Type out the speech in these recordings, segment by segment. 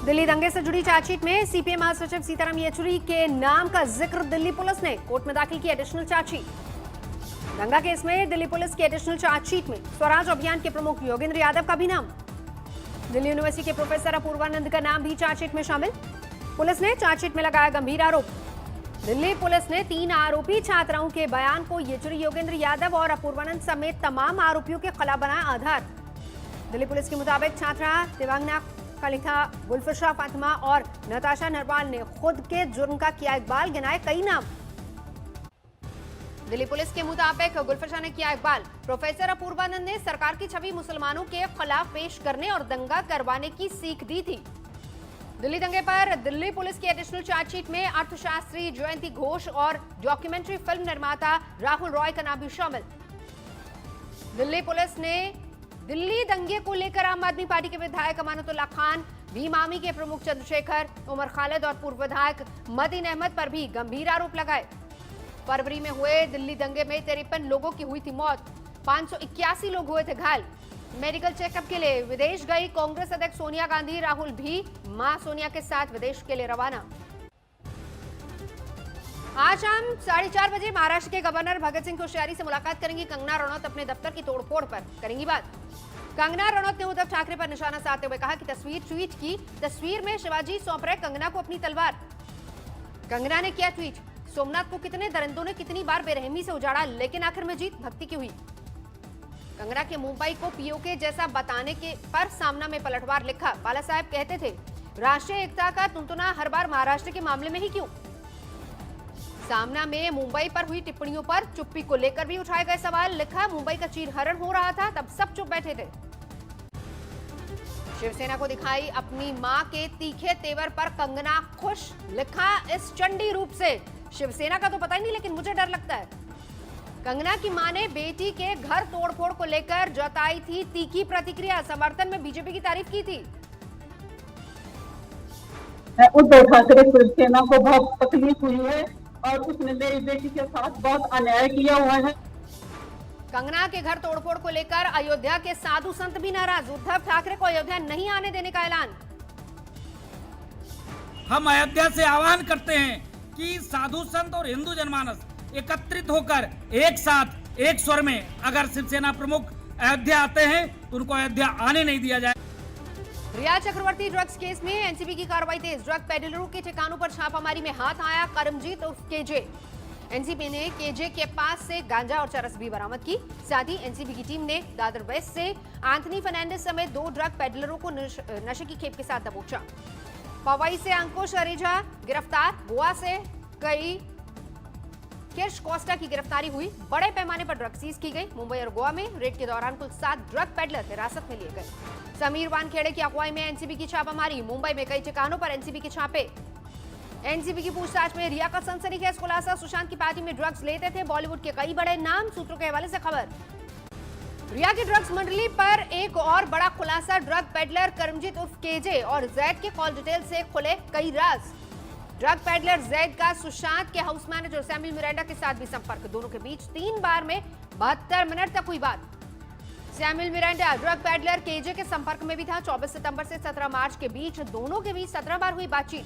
दिल्ली दंगे से जुड़ी चार्जशीट में सीपीएम महासचिव सीताराम येचुरी के नाम का जिक्र दिल्ली पुलिस ने कोर्ट में दाखिल की एडिशनल चार्जशीट। दंगा केस में दिल्ली पुलिस की एडिशनल चार्जशीट में स्वराज अभियान के प्रमुख योगेंद्र यादव का भी नाम, दिल्ली यूनिवर्सिटी के प्रोफेसर अपूर्वानंद का नाम भी चार्जशीट में शामिल। पुलिस ने चार्जशीट में लगाया गंभीर आरोप। दिल्ली पुलिस ने 3 आरोपी छात्राओं के बयान को येचुरी, योगेंद्र यादव और अपूर्वानंद समेत तमाम आरोपियों के खिलाफ बनाया आधार। दिल्ली पुलिस के मुताबिक छात्रा दिव्यांगना खलीफा, गुलफिशा फातिमा और नताशा नरवाल ने खुद के जुर्म का किया इकबाल, गिनाए कई नाम। दिल्ली पुलिस के मुताबिक गुलफिशा ने किया इकबाल। प्रोफेसर अपूर्वानंद ने सरकार की छवि मुसलमानों के खिलाफ पेश करने और दंगा करवाने की सीख दी थी। दिल्ली दंगे पर दिल्ली पुलिस की एडिशनल चार्जशीट में अर्थशास्त्री जयंती घोष और डॉक्यूमेंट्री फिल्म निर्माता राहुल रॉय का नाम भी शामिल। दिल्ली पुलिस ने दिल्ली दंगे को लेकर आम आदमी पार्टी के विधायक अमानतुल्लाह खान, भीम आर्मी के प्रमुख चंद्रशेखर, उमर खालिद और पूर्व विधायक मदीन अहमद पर भी गंभीर आरोप लगाए। फरवरी में हुए दिल्ली दंगे में 53 लोगों की हुई थी मौत, 581 लोग हुए थे घायल। मेडिकल चेकअप के लिए विदेश गई कांग्रेस अध्यक्ष सोनिया गांधी, राहुल भी मां सोनिया के साथ विदेश के लिए रवाना। आज शाम 4:30 बजे महाराष्ट्र के गवर्नर भगत सिंह कोश्यारी से मुलाकात करेंगी कंगना रनौत। अपने दफ्तर की तोड़फोड़ पर करेंगी बात। कंगना रनौत ने उद्धव ठाकरे पर निशाना साधते हुए कहा कि तस्वीर ट्वीट की, तस्वीर में शिवाजी सौंप रहे कंगना को अपनी तलवार। कंगना ने किया ट्वीट, सोमनाथ को कितने दरिंदों ने कितनी बार बेरहमी से उजाड़ा, लेकिन आखिर में जीत भक्ति की हुई। कंगना के मुंबई को पीओके जैसा बताने के पर सामना में पलटवार लिखा। बाला साहब कहते थे राष्ट्रीय एकता का तुनतुना हर बार महाराष्ट्र के मामले में ही क्यों। सामना में मुंबई पर हुई टिप्पणियों पर चुप्पी को लेकर भी उठाए गए सवाल। लिखा, मुंबई का चीरहरण हो रहा था तब सब चुप बैठे थे। शिवसेना को दिखाई अपनी मां के तीखे तेवर पर कंगना खुश। लिखा, इस चंडी रूप से शिवसेना का तो पता ही नहीं, लेकिन मुझे डर लगता है। कंगना की मां ने बेटी के घर तोड़फोड़ को लेकर जताई थी तीखी प्रतिक्रिया, समर्थन में बीजेपी की तारीफ की थी। उद्धव ठाकरे शिवसेना को बहुत तकलीफ हुई है और उसने मेरी बेटी के साथ बहुत अन्याय किया हुआ है। कंगना के घर तोड़फोड़ को लेकर अयोध्या के साधु संत भी नाराज। उद्धव ठाकरे को अयोध्या नहीं आने देने का ऐलान। हम अयोध्या से आह्वान करते हैं कि साधु संत और हिंदू जनमानस एकत्रित होकर एक साथ एक स्वर में अगर शिवसेना प्रमुख अयोध्या आते हैं तो उनको अयोध्या आने नहीं दिया जाए। रिया चक्रवर्ती ड्रग्स केस में एनसीबी की कार्रवाई तेज। ड्रग पेडलरों के ठिकानों पर छापामारी में हाथ आया करमजीत उर्फ केजे। एनसीबी ने केजे के पास से गांजा और चरस भी बरामद की। साथ ही एनसीबी की टीम ने दादर वेस्ट से एंथनी फर्नांडिस समेत 2 ड्रग पेडलरों को नशे की खेप के साथ दबोचा। पवई से अंकुश अरेजा गिरफ्तार। गोवा से कई किर्श कोस्टा की गिरफ्तारी हुई। बड़े पैमाने पर ड्रग सीज की गई। मुंबई और गोवा में रेड के दौरान कुल 7 ड्रग पेडलर हिरासत में लिए गए। समीर वानखेड़े की अगुवाई में एनसीबी की छापामारी। मुंबई में कई ठिकानों पर एनसीबी के छापे। एनसीबी की पूछताछ में रिया का सनसनीखेज खुलासा। सुशांत की पार्टी में ड्रग्स लेते थे बॉलीवुड के कई बड़े नाम। सूत्रों के हवाले से खबर। रिया की ड्रग्स मंडली पर एक और बड़ा खुलासा। ड्रग पेडलर करमजीत उर्फ केजे और जैद के कॉल डिटेल से खुले कई राज। ड्रग पेडलर जैद का सुशांत के हाउस मैनेजर सैमुअल मिरांडा के साथ भी संपर्क। दोनों के बीच 3 बार में 72 मिनट तक हुई बात। Samuel Miranda drug peddler KJ के संपर्क में भी था। 24 सितंबर से 17 मार्च के बीच दोनों के बीच 17 बार हुई बातचीत।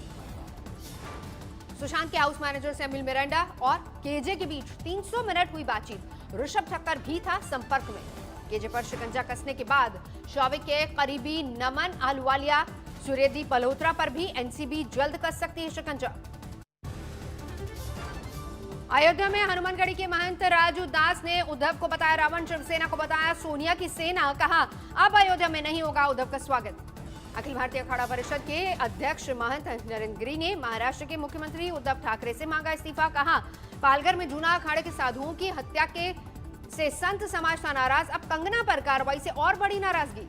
सुशांत के हाउस मैनेजर सैमुअल मिरांडा और केजे के बीच 300 मिनट हुई बातचीत। ऋषभ ठक्कर भी था संपर्क में। केजे पर शिकंजा कसने के बाद शौविक के करीबी नमन अहलुवालिया, सूर्यदीप मल्होत्रा पर भी एनसीबी जल्द कस सकती है शिकंजा। अयोध्या में हनुमानगढ़ी के महंत राजू दास ने उद्धव को बताया रावण, शिवसेना को बताया सोनिया की सेना। कहा अब अयोध्या में नहीं होगा उद्धव का स्वागत। अखिल भारतीय अखाड़ा परिषद के अध्यक्ष महंत नरेंद्र गिरी ने महाराष्ट्र के मुख्यमंत्री उद्धव ठाकरे से मांगा इस्तीफा। कहा पालघर में जूना अखाड़े के साधुओं की हत्या के से संत समाज था नाराज। अब कंगना पर कार्रवाई से और बड़ी नाराजगी।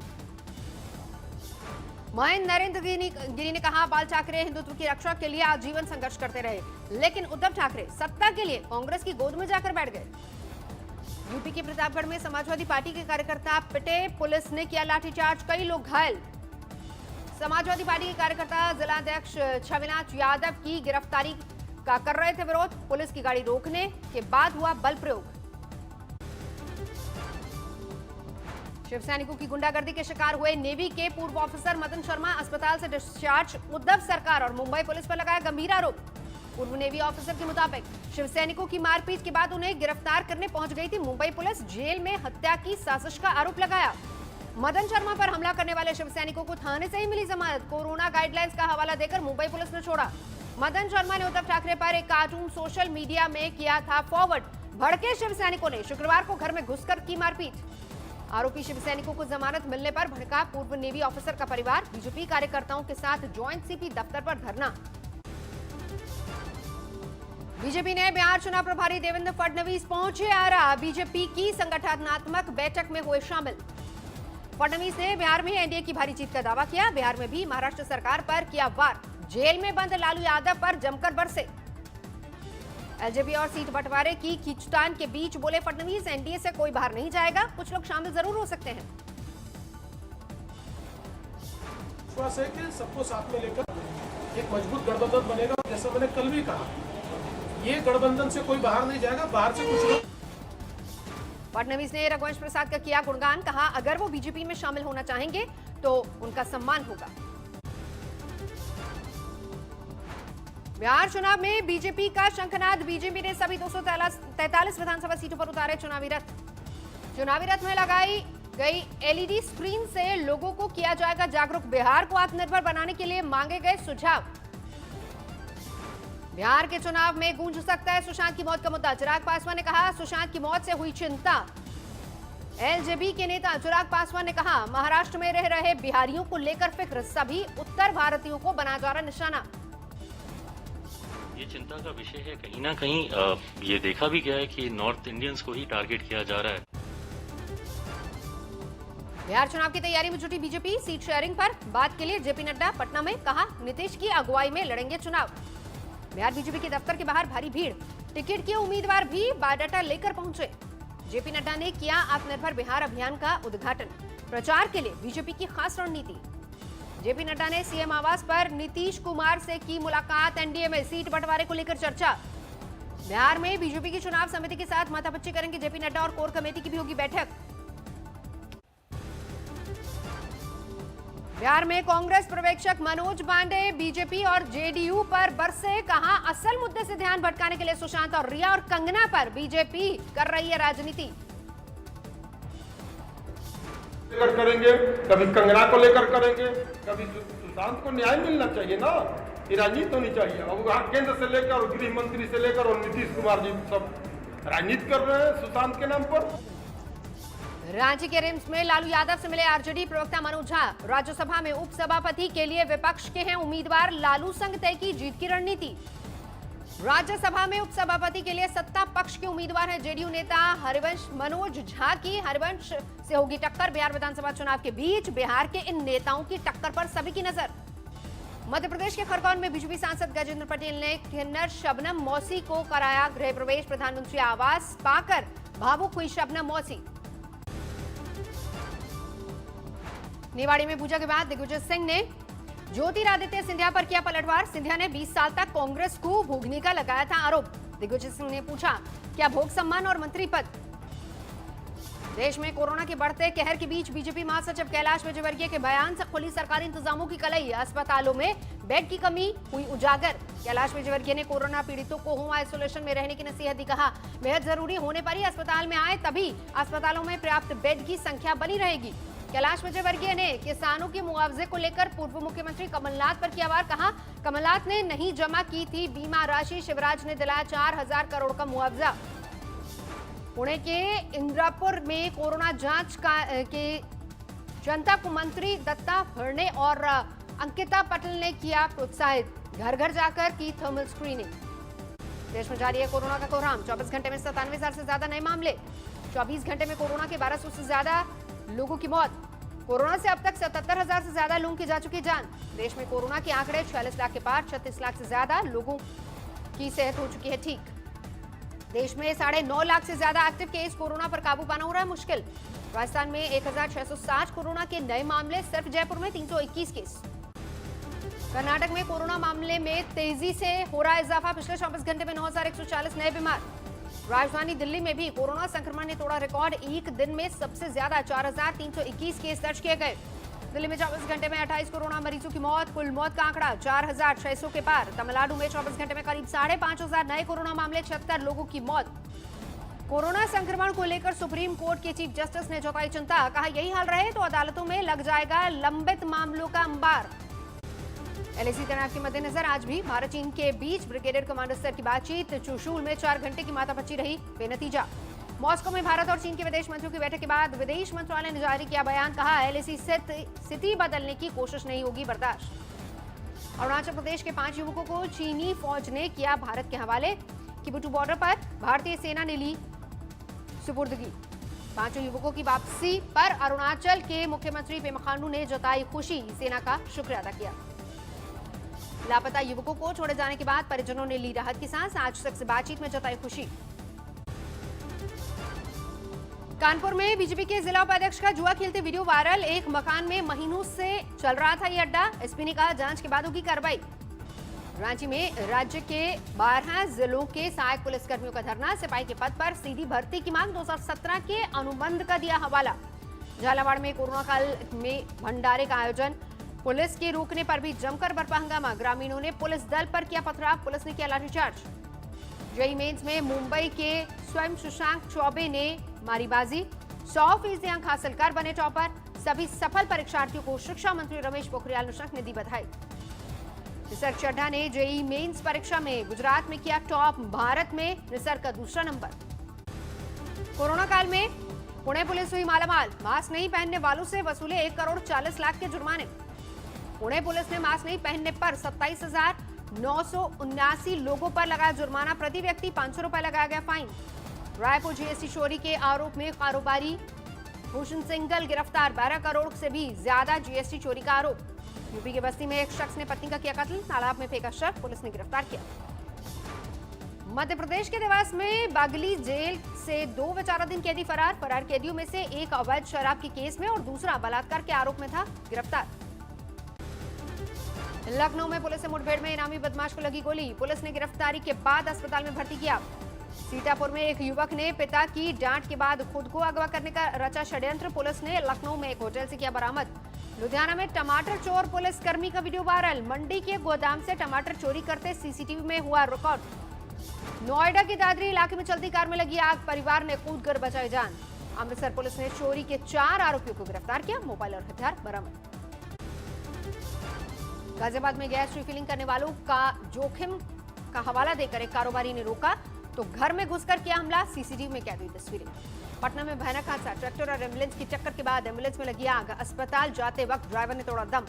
महंत नरेंद्र गिरी ने कहा बाल ठाकरे हिंदुत्व की रक्षा के लिए आजीवन संघर्ष करते रहे, लेकिन उद्धव ठाकरे सत्ता के लिए कांग्रेस की गोद में जाकर बैठ गए। यूपी के प्रतापगढ़ में समाजवादी पार्टी के कार्यकर्ता पिटे, पुलिस ने किया लाठीचार्ज, कई लोग घायल। समाजवादी पार्टी के कार्यकर्ता जिला अध्यक्ष छविनाथ यादव की गिरफ्तारी का कर रहे थे विरोध। पुलिस की गाड़ी रोकने के बाद हुआ बल प्रयोग। शिव सैनिकों की गुंडागर्दी के शिकार हुए नेवी के पूर्व ऑफिसर मदन शर्मा अस्पताल से डिस्चार्ज। उद्धव सरकार और मुंबई पुलिस पर लगाया गंभीर आरोप। पूर्व नेवी ऑफिसर के मुताबिक शिव सैनिकों की मारपीट के बाद उन्हें गिरफ्तार करने पहुंच गई थी मुंबई पुलिस। जेल में हत्या की साजिश का आरोप लगाया। मदन शर्मा पर हमला करने वाले शिव सैनिकों को थाने से ही मिली जमानत। कोरोना गाइडलाइंस का हवाला देकर मुंबई पुलिस ने छोड़ा। मदन शर्मा ने उद्धव ठाकरे पर एक कार्टून सोशल मीडिया में किया था फॉरवर्ड। भड़के शिव सैनिकों ने शुक्रवार को घर में घुसकर की मारपीट। आरोपी शिव सैनिकों को जमानत मिलने पर भड़का पूर्व नेवी ऑफिसर का परिवार। बीजेपी कार्यकर्ताओं के साथ ज्वाइंट सीपी दफ्तर पर धरना। बीजेपी ने बिहार चुनाव प्रभारी देवेंद्र फडणवीस पहुंचे आरा। बीजेपी की संगठनात्मक बैठक में हुए शामिल। फडणवीस ने बिहार में एनडीए की भारी जीत का दावा किया। बिहार में भी महाराष्ट्र सरकार पर किया वार। जेल में बंद लालू यादव पर जमकर बरसे। एलजेपी और सीट बंटवारे की खींचतान के बीच बोले फडणवीस, एनडीए से कोई बाहर नहीं जाएगा, कुछ लोग शामिल जरूर हो सकते हैं। विश्वास है कि सबको साथ में लेकर एक मजबूत गठबंधन बनेगा। जैसा मैंने कल भी कहा, ये गठबंधन से कोई बाहर नहीं जाएगा, बाहर से कुछ लोग। फडणवीस ने रघुवंश प्रसाद का किया गुणगान। कहा, अगर वो बीजेपी में शामिल होना चाहेंगे तो उनका सम्मान होगा। बिहार चुनाव में बीजेपी का शंखनाद। बीजेपी ने सभी 243 विधानसभा सीटों पर उतारे चुनावी रथ। चुनावी रथ में लगाई गई एलईडी स्क्रीन से लोगों को किया जाएगा जागरूक। बिहार को आत्मनिर्भर बनाने के लिए मांगे गए सुझाव। बिहार के चुनाव में गूंज सकता है सुशांत की मौत का मुद्दा। चिराग पासवान ने कहा, सुशांत की मौत से हुई चिंता। एलजेपी के नेता चिराग पासवान ने कहा, महाराष्ट्र में रह रहे बिहारियों को लेकर फिक्र, सभी उत्तर भारतीयों को बना जा रहा निशाना। ये चिंता का विषय है। कहीं ना कहीं ये देखा भी गया है कि नॉर्थ इंडियंस को ही टारगेट किया जा रहा है। बिहार चुनाव की तैयारी में जुटी बीजेपी। सीट शेयरिंग पर बात के लिए जेपी नड्डा पटना में। कहा, नीतीश की अगुवाई में लड़ेंगे चुनाव। बिहार बीजेपी के दफ्तर के बाहर भारी भीड़। टिकट के उम्मीदवार भी बायोडाटा लेकर पहुंचे। जेपी नड्डा ने किया आत्मनिर्भर बिहार अभियान का उद्घाटन। प्रचार के लिए बीजेपी की खास रणनीति। जेपी नड्डा ने सीएम आवास पर नीतीश कुमार से की मुलाकात। एनडीए में सीट बंटवारे को लेकर चर्चा। बिहार में बीजेपी की चुनाव समिति के साथ माथापच्ची करेंगे जेपी नड्डा और कोर कमेटी की भी होगी बैठक। बिहार में कांग्रेस पर्यवेक्षक मनोज पांडे बीजेपी और जेडीयू पर बरसे। कहा, असल मुद्दे से ध्यान भटकाने के लिए सुशांत और रिया और कंगना पर बीजेपी कर रही है राजनीति। करेंगे, कभी कंगना को लेकर करेंगे, कभी सुशांत को न्याय मिलना चाहिए ना, ये राजनीति होनी चाहिए। अब केंद्र से लेकर गृह मंत्री से लेकर और नीतीश कुमार जी सब राजनीति कर रहे हैं सुशांत के नाम पर। रांची के रिम्स में लालू यादव से मिले आरजेडी प्रवक्ता मनोज झा। राज्यसभा में उपसभापति के लिए विपक्ष के हैं उम्मीदवार। लालू संग तय की जीत की रणनीति। राज्यसभा में उपसभापति के लिए सत्ता पक्ष के उम्मीदवार हैं जेडीयू नेता हरिवंश मनोज झा की। हरिवंश से होगी टक्कर। बिहार विधानसभा चुनाव के बीच बिहार के इन नेताओं की टक्कर पर सभी की नजर। मध्य प्रदेश के खरगोन में बीजेपी सांसद गजेंद्र पटेल ने किन्नर शबनम मौसी को कराया गृह प्रवेश। प्रधानमंत्री आवास पाकर भावुक हुई शबनम मौसी। निवाड़ी में पूजा के बाद दिग्विजय सिंह ने ज्योतिरादित्य सिंधिया पर किया पलटवार। सिंधिया ने 20 साल तक कांग्रेस को भोगने का लगाया था आरोप। दिग्विजय सिंह ने पूछा, क्या भोग सम्मान और मंत्री पद? देश में कोरोना के बढ़ते कहर के बीच बीजेपी महासचिव कैलाश विजयवर्गीय के बयान से खुली सरकारी इंतजामों की कलई। अस्पतालों में बेड की कमी हुई उजागर। कैलाश विजयवर्गीय ने कोरोना पीड़ितों को होम आइसोलेशन में रहने की नसीहत दी। कहा, बेहद जरूरी होने पर ही अस्पताल में आए, तभी अस्पतालों में पर्याप्त बेड की संख्या बनी रहेगी। कैलाश विजयवर्गीय ने किसानों के मुआवजे को लेकर पूर्व मुख्यमंत्री कमलनाथ पर किया वार। कहा, कमलनाथ ने नहीं जमा की थी बीमा राशि, शिवराज ने दिलाया 4000 करोड़ का मुआवजा। पुणे के इंद्रापुर में कोरोना जांच के जनता को मंत्री दत्ता भरणे और अंकिता पटेल ने किया प्रोत्साहित। घर घर जाकर की थर्मल स्क्रीनिंग। देश में जारी है कोरोना का कोहराम। 24 घंटे में 97,000 से ज्यादा नए मामले। 24 घंटे में कोरोना के 1200 से ज्यादा लोगों की मौत। कोरोना से अब तक 77,000 से ज्यादा लोगों की जा चुकी जान। देश में कोरोना के आंकड़े 46 लाख के पार। 36 लाख से ज्यादा लोगों की सेहत हो चुकी है ठीक। देश में 9.5 लाख से ज्यादा एक्टिव केस। कोरोना पर काबू पाना हो रहा है मुश्किल। राजस्थान में 1660 कोरोना के नए मामले। सिर्फ जयपुर में 321 केस। कर्नाटक में कोरोना मामले में तेजी से हो रहा है इजाफा। पिछले 24 घंटे में 9,140 नए बीमार। राजधानी दिल्ली में भी कोरोना संक्रमण ने तोड़ा रिकॉर्ड। एक दिन में सबसे ज्यादा 4,321 केस दर्ज किए गए। दिल्ली में 24 घंटे में 28 कोरोना मरीजों की मौत। कुल मौत का आंकड़ा 4,600 के पार। तमिलनाडु में 24 घंटे में करीब 5,500 नए कोरोना मामले, 76 लोगों की मौत। कोरोना संक्रमण को लेकर सुप्रीम कोर्ट के चीफ जस्टिस ने जताई चिंता। कहा यही हाल रहे तो अदालतों में लग जाएगा लंबित मामलों का अंबार। एलएसी तनाव के मद्देनजर आज भी भारत चीन के बीच ब्रिगेडियर कमांडर स्तर की बातचीत। चुशूल में 4 घंटे की माथापच्ची रही बेनतीजा। मॉस्को में भारत और चीन के विदेश मंत्रियों की बैठक के बाद विदेश मंत्रालय ने जारी किया बयान। कहा एलएसी स्थिति बदलने की कोशिश नहीं होगी बर्दाश्त। अरुणाचल प्रदेश के 5 युवकों को चीनी फौज ने किया भारत के हवाले। किबुटू बॉर्डर पर भारतीय सेना ने ली सुपुर्दगी। 5 युवकों की वापसी पर अरुणाचल के मुख्यमंत्री पेमा खांडू ने जताई खुशी, सेना का शुक्रिया अदा किया। लापता युवकों को छोड़े जाने के बाद परिजनों ने ली राहत की सांस। आज तक से बातचीत में जताई खुशी। कानपुर में बीजेपी के जिला उपाध्यक्ष का जुआ खेलते वीडियो वायरल। एक मकान में महीनों से चल रहा था ये अड्डा। एसपी ने कहा जांच के बाद होगी कार्रवाई। रांची में राज्य के 12 जिलों के सहायक पुलिसकर्मियों का धरना। सिपाही के पद पर सीधी भर्ती की मांग। 2017 के अनुबंध का दिया हवाला। झालावाड़ में कोरोना काल में भंडारे का आयोजन। पुलिस के रोकने पर भी जमकर बरपा हंगामा। ग्रामीणों ने पुलिस दल पर किया पथराव। पुलिस ने किया लाठीचार्ज। जेईई मेंस में मुंबई के स्वयं शशांक चौबे ने मारी बाजी। 100% अंक हासिल कर बने टॉपर। सभी सफल परीक्षार्थियों को शिक्षा मंत्री रमेश पोखरियाल निशंक ने दी बधाई। निसर्ग चड्ढा ने जेईई मेंस परीक्षा में गुजरात में किया टॉप। भारत में निसर्ग का दूसरा नंबर। कोरोना काल में पुणे पुलिस हुई मालामाल। मास्क नहीं पहनने वालों से वसूले 1 करोड़ 40 लाख के जुर्माने। पुणे पुलिस ने मास्क नहीं पहनने पर 27,979 लोगों पर लगाया जुर्माना। प्रति व्यक्ति 500 रुपए लगाया गया फाइन। रायपुर जीएसटी चोरी के आरोप में कारोबारी भूषण सिंघल गिरफ्तार। 12 करोड़ से भी ज्यादा जीएसटी चोरी का आरोप। यूपी के बस्ती में एक शख्स ने पत्नी का किया कत्ल। तालाब में फेंका शव। पुलिस ने गिरफ्तार किया। मध्य प्रदेश के देवास में बागली जेल से 2 विचाराधीन कैदी फरार। फरार कैदियों में से एक अवैध शराब के केस में और दूसरा बलात्कार के आरोप में था गिरफ्तार। लखनऊ में पुलिस से मुठभेड़ में इनामी बदमाश को लगी गोली। पुलिस ने गिरफ्तारी के बाद अस्पताल में भर्ती किया। सीतापुर में एक युवक ने पिता की डांट के बाद खुद को अगवा करने का रचा षड्यंत्र। पुलिस ने लखनऊ में एक होटल से किया बरामद। लुधियाना में टमाटर चोर पुलिसकर्मी का वीडियो वायरल। मंडी के गोदाम से टमाटर चोरी करते सीसीटीवी में हुआ रिकॉर्ड। नोएडा के दादरी इलाके में चलती कार में लगी आग। परिवार ने कूदकर बचाई जान। अमृतसर पुलिस ने चोरी के 4 आरोपियों को गिरफ्तार किया। मोबाइल और हथियार बरामद। गाजियाबाद में गैस रिफिलिंग करने वालों का जोखिम का हवाला देकर एक कारोबारी ने रोका तो घर में घुसकर किया हमला। सीसीटीवी में कैद हुई तस्वीरें। पटना में भयानक हादसा। ट्रैक्टर और एम्बुलेंस की टक्कर के बाद एम्बुलेंस में लगी आग। अस्पताल जाते वक्त ड्राइवर ने तोड़ा दम।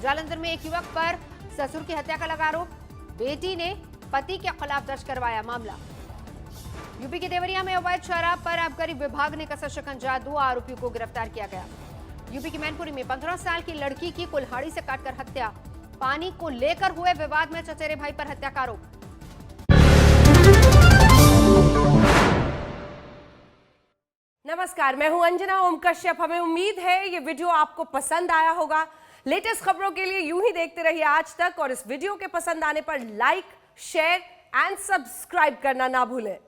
जालंधर में एक युवक पर ससुर की हत्या का लगा आरोप। बेटी ने पति के खिलाफ दर्ज करवाया मामला। यूपी के देवरिया में अवैध शराब पर आबकारी विभाग ने कसा शिकंजा। 2 आरोपियों को गिरफ्तार किया गया। यूपी की मैनपुरी में 15 साल की लड़की की कुल्हाड़ी से काटकर हत्या। पानी को लेकर हुए विवाद में चचेरे भाई पर हत्या का आरोप। नमस्कार, मैं हूं अंजना ओम कश्यप। हमें उम्मीद है ये वीडियो आपको पसंद आया होगा। लेटेस्ट खबरों के लिए यूं ही देखते रहिए आज तक और इस वीडियो के पसंद आने पर लाइक, शेयर एंड सब्सक्राइब करना ना भूलें।